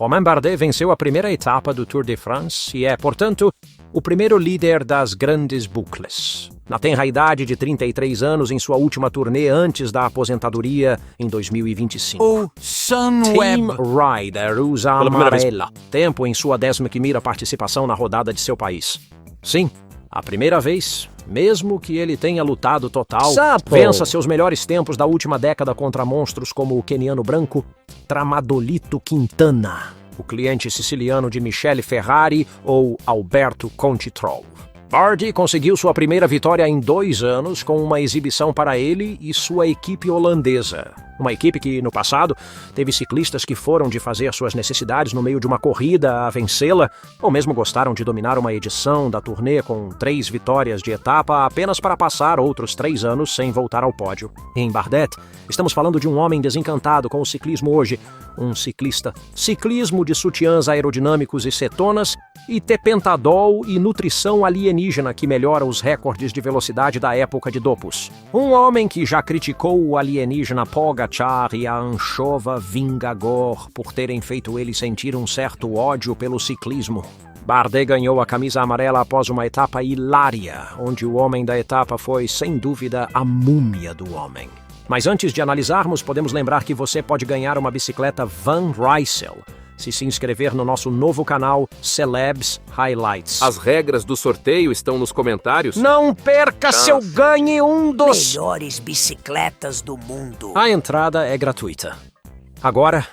Romain Bardet venceu a primeira etapa do Tour de France e é, portanto, o primeiro líder das grandes boucles. Na tenra idade de 33 anos, em sua última turnê antes da aposentadoria em 2025. O Sunweb Team Rider usa a amarela. Tempo em sua 11ª participação na rodada de seu país. Sim, a primeira vez, mesmo que ele tenha lutado total, vença seus melhores tempos da última década contra monstros como o queniano branco Tramadolito Quintana, o cliente siciliano de Michele Ferrari ou Alberto Contitrol. Bardet conseguiu sua primeira vitória em 2 anos com uma exibição para ele e sua equipe holandesa. Uma equipe que, no passado, teve ciclistas que foram de fazer suas necessidades no meio de uma corrida a vencê-la, ou mesmo gostaram de dominar uma edição da turnê com 3 vitórias de etapa apenas para passar outros 3 anos sem voltar ao pódio. Em Bardet, estamos falando de um homem desencantado com o ciclismo hoje, um ciclista. Ciclismo de sutiãs aerodinâmicos e cetonas, e tepentadol e nutrição alienígena que melhora os recordes de velocidade da época de dopos. Um homem que já criticou o alienígena Pogačar e a anchova Vingagor por terem feito ele sentir um certo ódio pelo ciclismo. Bardet ganhou a camisa amarela após uma etapa hilária, onde o homem da etapa foi, sem dúvida, a múmia do homem. Mas antes de analisarmos, podemos lembrar que você pode ganhar uma bicicleta Van Rysel se inscrever no nosso novo canal Celebs Highlights. As regras do sorteio estão nos comentários. Não perca se eu ganhe um dos melhores bicicletas do mundo. A entrada é gratuita. Agora,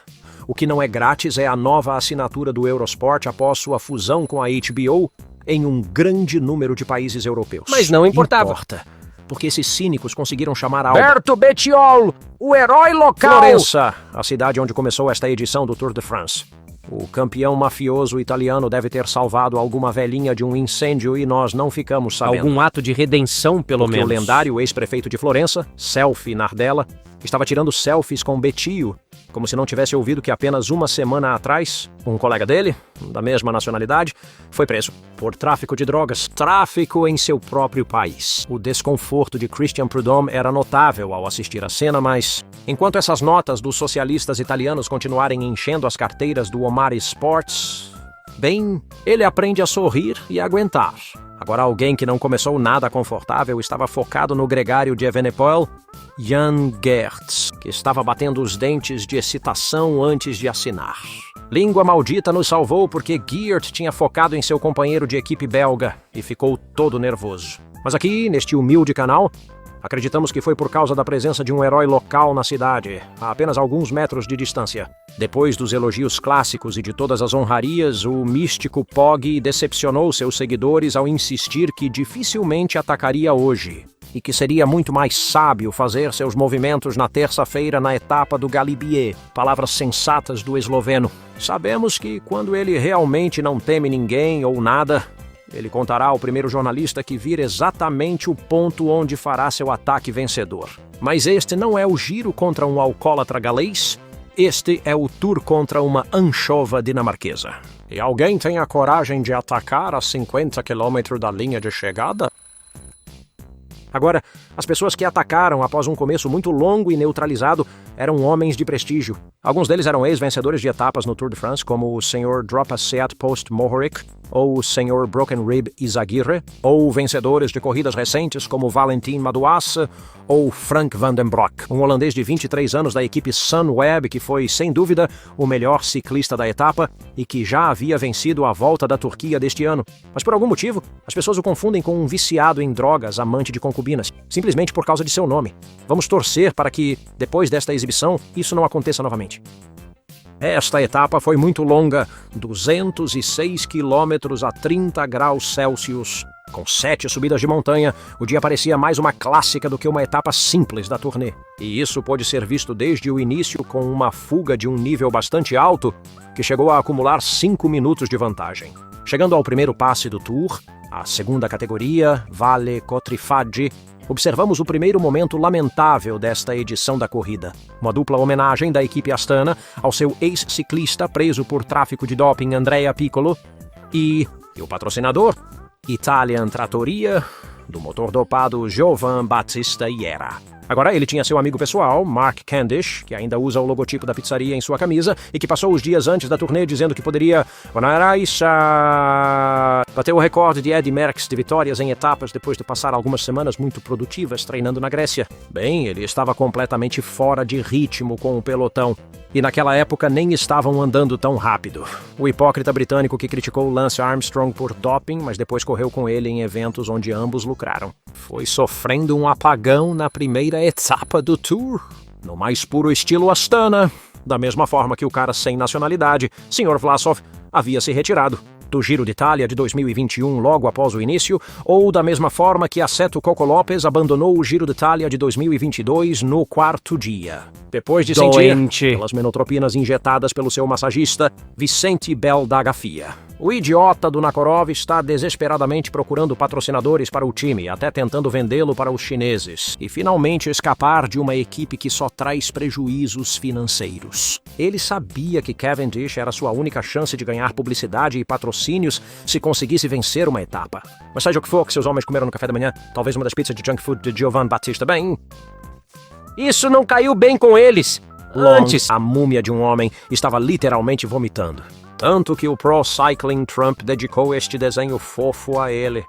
o que não é grátis é a nova assinatura do Eurosport após sua fusão com a HBO em um grande número de países europeus. Mas não importava. Porque esses cínicos conseguiram chamar Alberto Bettiol, o herói local. Florença, a cidade onde começou esta edição do Tour de France. O campeão mafioso italiano deve ter salvado alguma velhinha de um incêndio e nós não ficamos sabendo. Algum ato de redenção, pelo Porque menos. O lendário ex-prefeito de Florença, Selfie Nardella, estava tirando selfies com Betio, como se não tivesse ouvido que apenas uma semana atrás, um colega dele, da mesma nacionalidade, foi preso por tráfico de drogas, tráfico em seu próprio país. O desconforto de Christian Prudhomme era notável ao assistir a cena, mas enquanto essas notas dos socialistas italianos continuarem enchendo as carteiras do Omar Sports, bem, ele aprende a sorrir e a aguentar. Agora alguém que não começou nada confortável estava focado no gregário de Evenepoel, Jan Geerts, que estava batendo os dentes de excitação antes de assinar. Língua maldita nos salvou porque Geert tinha focado em seu companheiro de equipe belga e ficou todo nervoso. Mas aqui, neste humilde canal, acreditamos que foi por causa da presença de um herói local na cidade, a apenas alguns metros de distância. Depois dos elogios clássicos e de todas as honrarias, o místico Pog decepcionou seus seguidores ao insistir que dificilmente atacaria hoje e que seria muito mais sábio fazer seus movimentos na terça-feira na etapa do Galibier. Palavras sensatas do esloveno. Sabemos que quando ele realmente não teme ninguém ou nada, ele contará ao primeiro jornalista que vir exatamente o ponto onde fará seu ataque vencedor. Mas este não é o giro contra um alcoólatra galês, este é o tour contra uma anchova dinamarquesa. E alguém tem a coragem de atacar a 50 km da linha de chegada? Agora, as pessoas que atacaram após um começo muito longo e neutralizado eram homens de prestígio. Alguns deles eram ex-vencedores de etapas no Tour de France, como o Sr. Dropasset Post Mohoric, ou o Sr. Broken Rib Izaguirre, ou vencedores de corridas recentes como Valentin Madouas ou Frank van den Broek, um holandês de 23 anos da equipe Sunweb, que foi, sem dúvida, o melhor ciclista da etapa e que já havia vencido a Volta da Turquia deste ano. Mas por algum motivo, as pessoas o confundem com um viciado em drogas, amante de concubinas, simplesmente por causa de seu nome. Vamos torcer para que, depois desta exibição, isso não aconteça novamente. Esta etapa foi muito longa, 206 quilômetros a 30 graus Celsius. Com 7 subidas de montanha, o dia parecia mais uma clássica do que uma etapa simples da turnê. E isso pôde ser visto desde o início com uma fuga de um nível bastante alto, que chegou a acumular 5 minutos de vantagem. Chegando ao primeiro passe do Tour, a segunda categoria, Valle Cotrifaggi, observamos o primeiro momento lamentável desta edição da corrida. Uma dupla homenagem da equipe Astana ao seu ex-ciclista preso por tráfico de doping Andrea Piccolo e o patrocinador, Italian Trattoria, do motor dopado Giovan Battista Iera. Agora, ele tinha seu amigo pessoal, Mark Candish, que ainda usa o logotipo da pizzaria em sua camisa e que passou os dias antes da turnê dizendo que poderia bater o recorde de Eddy Merckx de vitórias em etapas depois de passar algumas semanas muito produtivas treinando na Grécia. Bem, ele estava completamente fora de ritmo com o pelotão. E naquela época nem estavam andando tão rápido. O hipócrita britânico que criticou Lance Armstrong por doping, mas depois correu com ele em eventos onde ambos lucraram. Foi sofrendo um apagão na primeira etapa do Tour, no mais puro estilo Astana, da mesma forma que o cara sem nacionalidade, Sr. Vlasov, havia se retirado do Giro de Itália de 2021 logo após o início, ou da mesma forma que Assetto Coco Lopes abandonou o Giro de Itália de 2022 no quarto dia. Depois de sentir pelas menotropinas injetadas pelo seu massagista, Vicente Bel da Gafia. O idiota do Nakorov está desesperadamente procurando patrocinadores para o time, até tentando vendê-lo para os chineses, e finalmente escapar de uma equipe que só traz prejuízos financeiros. Ele sabia que Cavendish era sua única chance de ganhar publicidade e patrocínios se conseguisse vencer uma etapa. Mas seja o que for que seus homens comeram no café da manhã, talvez uma das pizzas de junk food de Giovanni Battista. Bem, Isso não caiu bem com eles. Antes, a múmia de um homem estava literalmente vomitando. Tanto que o Pro Cycling Trump dedicou este desenho fofo a ele.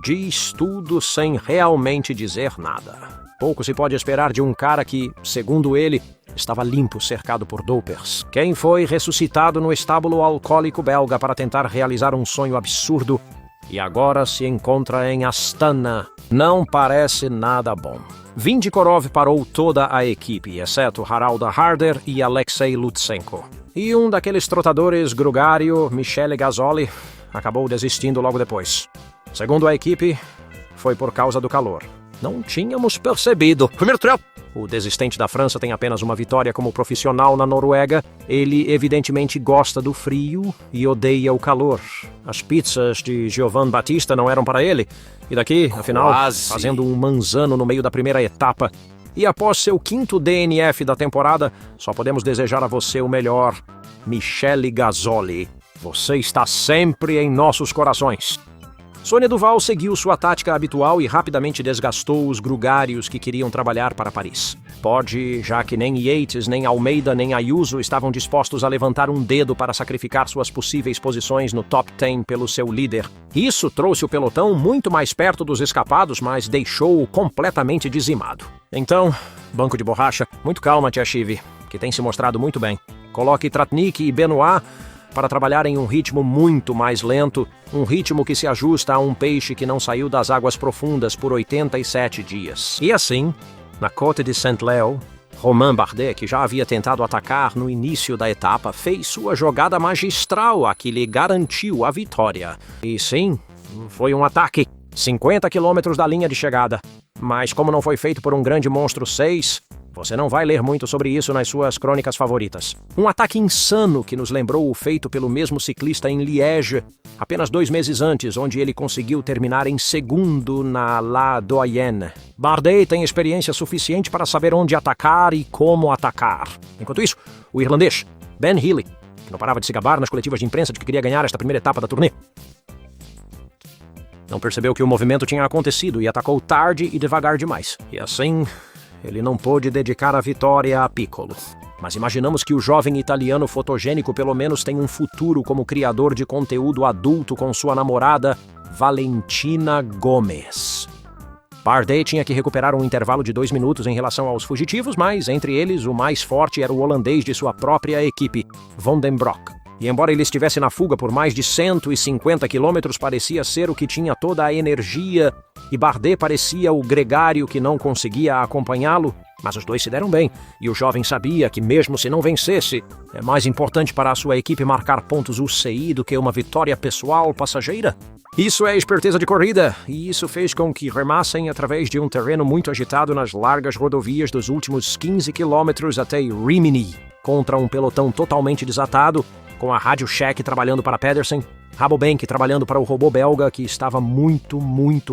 Diz tudo sem realmente dizer nada. Pouco se pode esperar de um cara que, segundo ele, estava limpo, cercado por dopers. Quem foi ressuscitado no estábulo alcoólico belga para tentar realizar um sonho absurdo e agora se encontra em Astana. Não parece nada bom. Vindikorov parou toda a equipe, exceto Haralda Harder e Alexei Lutsenko. E um daqueles trotadores grugário, Michele Gasoli, acabou desistindo logo depois. Segundo a equipe, foi por causa do calor. Não tínhamos percebido. Primeiro treino. O desistente da França tem apenas uma vitória como profissional na Noruega. Ele evidentemente gosta do frio e odeia o calor. As pizzas de Giovanni Battista não eram para ele. E daqui, afinal, fazendo um manzano no meio da primeira etapa. E após seu 5º DNF da temporada, só podemos desejar a você o melhor. Michele Gasoli, você está sempre em nossos corações. Sônia Duval seguiu sua tática habitual e rapidamente desgastou os grugários que queriam trabalhar para Paris. Pode, já que nem Yates, nem Almeida, nem Ayuso estavam dispostos a levantar um dedo para sacrificar suas possíveis posições no top 10 pelo seu líder. Isso trouxe o pelotão muito mais perto dos escapados, mas deixou-o completamente dizimado. Então, banco de borracha, muito calma, Tia Chive, que tem se mostrado muito bem. Coloque Tratnik e Benoit para trabalhar em um ritmo muito mais lento, um ritmo que se ajusta a um peixe que não saiu das águas profundas por 87 dias. E assim, na Côte de Saint-Léo, Romain Bardet, que já havia tentado atacar no início da etapa, fez sua jogada magistral, a que lhe garantiu a vitória. E sim, foi um ataque, 50 quilômetros da linha de chegada. Mas como não foi feito por um grande monstro 6, você não vai ler muito sobre isso nas suas crônicas favoritas. Um ataque insano que nos lembrou o feito pelo mesmo ciclista em Liège, apenas 2 meses antes, onde ele conseguiu terminar em segundo na La Doyenne. Bardet tem experiência suficiente para saber onde atacar e como atacar. Enquanto isso, o irlandês, Ben Healy, que não parava de se gabar nas coletivas de imprensa de que queria ganhar esta primeira etapa da turnê, não percebeu que o movimento tinha acontecido e atacou tarde e devagar demais. E assim, ele não pôde dedicar a vitória a Piccolo. Mas imaginamos que o jovem italiano fotogênico pelo menos tem um futuro como criador de conteúdo adulto com sua namorada, Valentina Gomes. Bardet tinha que recuperar um intervalo de 2 minutos em relação aos fugitivos, mas entre eles o mais forte era o holandês de sua própria equipe, Van den Broek. E embora ele estivesse na fuga por mais de 150 quilômetros, parecia ser o que tinha toda a energia, e Bardet parecia o gregário que não conseguia acompanhá-lo. Mas os dois se deram bem, e o jovem sabia que mesmo se não vencesse, é mais importante para a sua equipe marcar pontos UCI do que uma vitória pessoal passageira. Isso é esperteza de corrida, e isso fez com que remassem através de um terreno muito agitado nas largas rodovias dos últimos 15 quilômetros até Rimini, contra um pelotão totalmente desatado, com a Rádio Shack trabalhando para Pedersen, Rabobank trabalhando para o robô belga que estava muito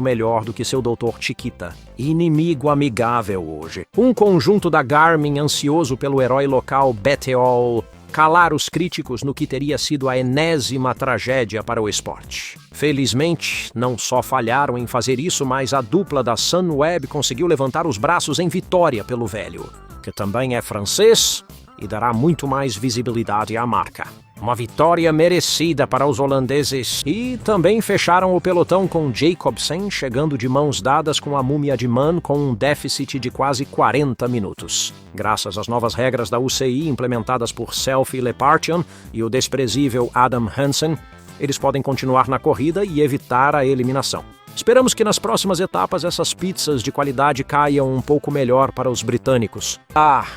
melhor do que seu doutor Chiquita. Inimigo amigável hoje. Um conjunto da Garmin ansioso pelo herói local Bettiol calar os críticos no que teria sido a enésima tragédia para o esporte. Felizmente, não só falharam em fazer isso, mas a dupla da Sunweb conseguiu levantar os braços em vitória pelo velho, que também é francês e dará muito mais visibilidade à marca. Uma vitória merecida para os holandeses. E também fecharam o pelotão com Jacobsen chegando de mãos dadas com a múmia de Man com um déficit de quase 40 minutos. Graças às novas regras da UCI implementadas por Selfie Lepartian e o desprezível Adam Hansen, eles podem continuar na corrida e evitar a eliminação. Esperamos que nas próximas etapas essas pizzas de qualidade caiam um pouco melhor para os britânicos.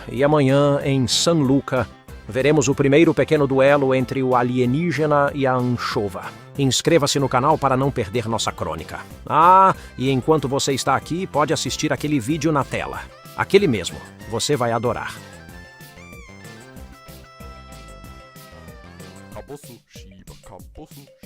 E amanhã em San Luca veremos o primeiro pequeno duelo entre o alienígena e a anchova. Inscreva-se no canal para não perder nossa crônica. E enquanto você está aqui, pode assistir aquele vídeo na tela. Aquele mesmo. Você vai adorar. Kabosu, Shiba, Kabosu.